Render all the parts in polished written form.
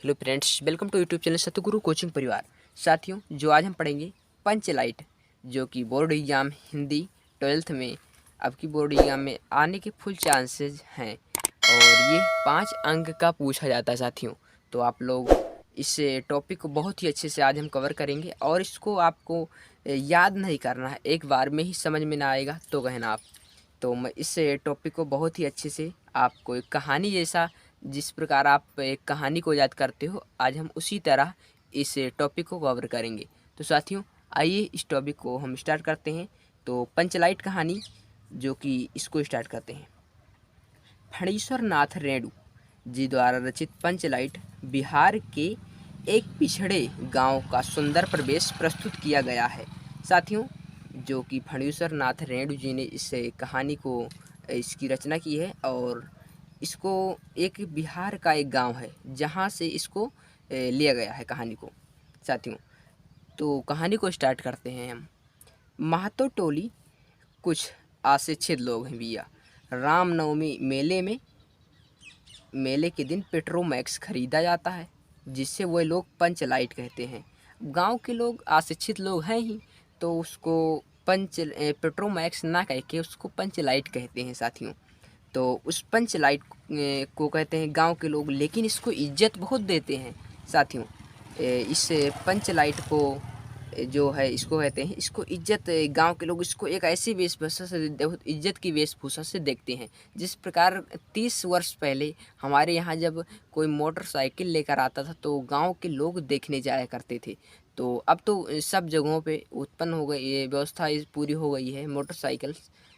Hello friends, welcome to YouTube channel Satguru coaching Parivar. साथियों, जो आज हम पढ़ेंगे पंचलाइट, जो कि बोर्ड एग्जाम हिंदी 12th में अब की बोर्ड एग्जाम में आने के फुल चांसेस हैं और ये 5 अंक का पूछा जाता है साथियों। तो आप लोग इस टॉपिक को बहुत ही अच्छे से आज हम कवर करेंगे और इसको आपको याद नहीं करना है, एक बार में ही समझ में ना आएगा तो कहना आप। तो मैं इस टॉपिक को बहुत ही अच्छे से आपको एक कहानी जैसा, जिस प्रकार आप एक कहानी को याद करते हो, आज हम उसी तरह इस टॉपिक को कवर करेंगे। तो साथियों, आइए इस टॉपिक को हम स्टार्ट करते हैं। तो पंचलाइट कहानी, जो कि इसको स्टार्ट करते हैं। फणीश्वर नाथ रेणु जी द्वारा रचित पंचलाइट बिहार के एक पिछड़े गांव का सुंदर प्रवेश प्रस्तुत किया गया है। साथियों, जो कि फणीश्वर नाथ रेणु जी ने इस कहानी को इसकी रचना की है और इसको एक बिहार का एक गांव है जहां से इसको लिया गया है कहानी को। साथियों, तो कहानी को स्टार्ट करते हैं हम। महतो टोली कुछ आशिक्षित लोग हैं भैया। रामनवमी मेले के दिन पेट्रोमैक्स खरीदा जाता है, जिससे वो लोग पंचलाइट कहते हैं। गांव के लोग अशिक्षित लोग हैं ही, तो उसको पेट्रोमैक्स ना कह के उसको पंचलाइट कहते हैं साथियों। तो उस पंचलाइट को कहते हैं गांव के लोग, लेकिन इसको इज्जत बहुत देते हैं साथियों। इस पंचलाइट को जो है इसको कहते हैं, इसको इज्जत, गांव के लोग इसको एक ऐसी वेशभूषा से, इज्जत की वेशभूषा से देखते हैं। जिस प्रकार 30 वर्ष पहले हमारे यहाँ जब कोई मोटरसाइकिल लेकर आता था तो गांव के लोग देखने जाया करते थे। तो अब तो सब जगहों पे उत्पन्न हो गई, ये व्यवस्था पूरी हो गई है मोटरसाइकिल।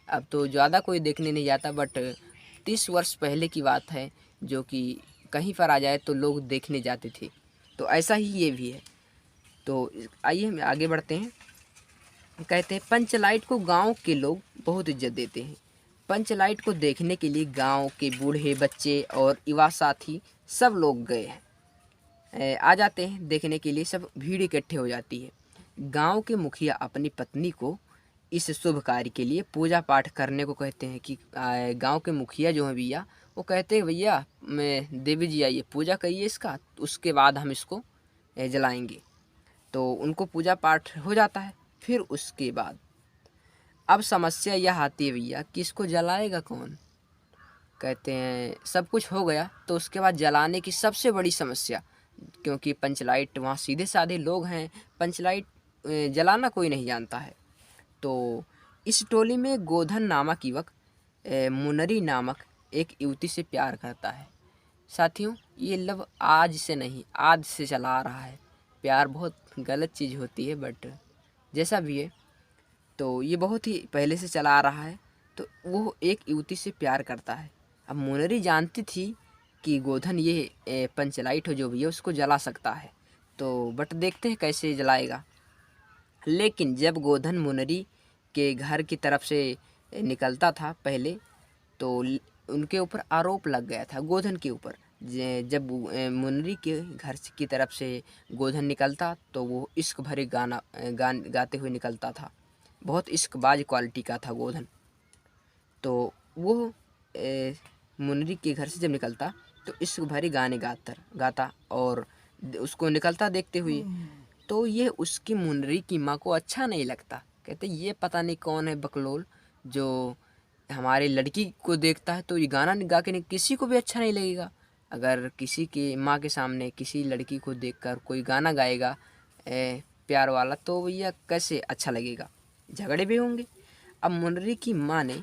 अब तो ज़्यादा कोई देखने नहीं जाता, बट 30 वर्ष पहले की बात है, जो कि कहीं पर आ जाए तो लोग देखने जाते थे। तो ऐसा ही ये भी है। तो आइए हम आगे बढ़ते हैं। कहते हैं पंचलाइट को गांव के लोग बहुत इज्जत देते हैं। पंचलाइट को देखने के लिए गांव के बूढ़े, बच्चे और युवा साथी सब लोग गए हैं, आ जाते हैं देखने के लिए। सब भीड़ इकट्ठे हो जाती है। गांव के मुखिया अपनी पत्नी को इस शुभ कार्य के लिए पूजा पाठ करने को कहते हैं कि गांव के मुखिया जो हैं भैया, वो कहते हैं भैया मैं देवी जी आइए पूजा करिए इसका, उसके बाद हम इसको जलाएंगे। तो उनको पूजा पाठ हो जाता है। फिर उसके बाद अब समस्या यह आती है भैया कि इसको जलाएगा कौन। कहते हैं सब कुछ हो गया, तो उसके बाद जलाने की सबसे बड़ी समस्या, क्योंकि पंचलाइट वहाँ सीधे साधे लोग हैं, पंचलाइट जलाना कोई नहीं जानता है। तो इस टोली में गोधन नामक युवक मुनरी नामक एक युवती से प्यार करता है। साथियों, ये लव आज से नहीं, आज से चला आ रहा है। प्यार बहुत गलत चीज़ होती है, बट जैसा भी है, तो ये बहुत ही पहले से चला आ रहा है। तो वो एक युवती से प्यार करता है। अब मुनरी जानती थी कि गोधन ये पंचलाइट हो जो भी है उसको जला सकता है, तो बट देखते हैं कैसे जलाएगा। लेकिन जब गोधन मुनरी के घर की तरफ से निकलता था पहले, तो उनके ऊपर आरोप लग गया था गोधन के ऊपर। जब मुनरी के घर की तरफ से गोधन निकलता तो वो इश्क भरे गान गाते हुए निकलता था। बहुत इश्कबाज क्वालिटी का था गोधन। तो वो मुनरी के घर से जब निकलता तो इश्क भरे गाने गाता और उसको निकलता देखते हुए, तो ये उसकी मुनरी की माँ को अच्छा नहीं लगता। कहते ये पता नहीं कौन है बकलोल, जो हमारे लड़की को देखता है तो ये गाना गा के किसी को भी अच्छा नहीं लगेगा। अगर किसी के माँ के सामने किसी लड़की को देखकर कोई गाना गाएगा प्यार वाला, तो भैया कैसे अच्छा लगेगा, झगड़े भी होंगे। अब मुनरी की माँ ने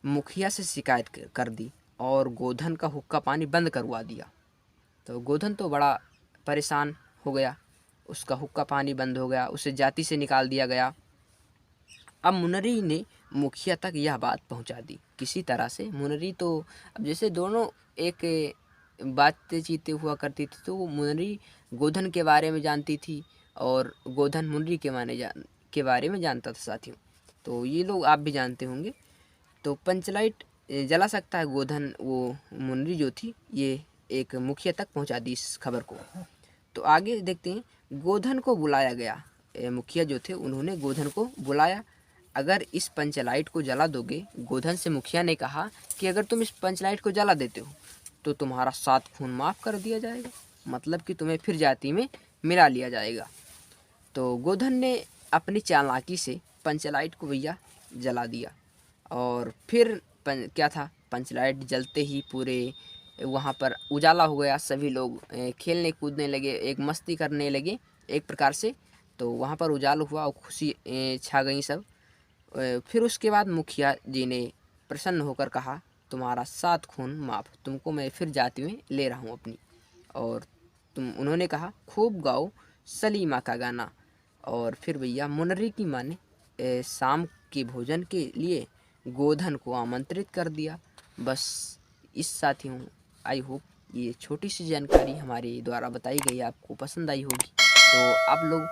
मुखिया से शिकायत कर दी और गोधन का हुक्का पानी बंद करवा दिया। तो गोधन तो बड़ा परेशान हो गया, उसका हुक्का पानी बंद हो गया, उसे जाति से निकाल दिया गया। अब मुनरी ने मुखिया तक यह बात पहुंचा दी किसी तरह से। मुनरी तो अब जैसे दोनों एक बातचीत हुआ करती थी, तो वो मुनरी गोधन के बारे में जानती थी और गोधन मुनरी के बारे में जानता था साथियों। तो ये लोग आप भी जानते होंगे। तो पंचलाइट जला सकता है गोधन, वो मुनरी जो थी ये एक मुखिया तक पहुंचा दी इस खबर को। तो आगे देखते हैं। गोधन को बुलाया गया, मुखिया जो थे उन्होंने गोधन को बुलाया। अगर इस पंचलाइट को जला दोगे, गोधन से मुखिया ने कहा कि अगर तुम इस पंचलाइट को जला देते हो तो तुम्हारा 7 खून माफ़ कर दिया जाएगा। मतलब कि तुम्हें फिर जाति में मिला लिया जाएगा। तो गोधन ने अपनी चालाकी से पंचलाइट को भैया जला दिया और फिर क्या था, पंचलाइट जलते ही पूरे वहाँ पर उजाला हो गया। सभी लोग खेलने कूदने लगे, एक मस्ती करने लगे एक प्रकार से। तो वहाँ पर उजाला हुआ और खुशी छा गई सब। फिर उसके बाद मुखिया जी ने प्रसन्न होकर कहा, तुम्हारा 7 खून माफ़, तुमको मैं फिर जाति में ले रहा हूँ अपनी। और उन्होंने कहा, खूब गाओ सलीमा का गाना। और फिर भैया मुनरी की माँ ने शाम के भोजन के लिए गोधन को आमंत्रित कर दिया। बस इस साथियों, आई होप ये छोटी सी जानकारी हमारे द्वारा बताई गई आपको पसंद आई होगी। तो आप लोग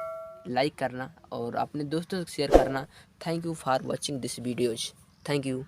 लाइक करना और अपने दोस्तों से शेयर करना। Thank you for watching this videos. Thank you.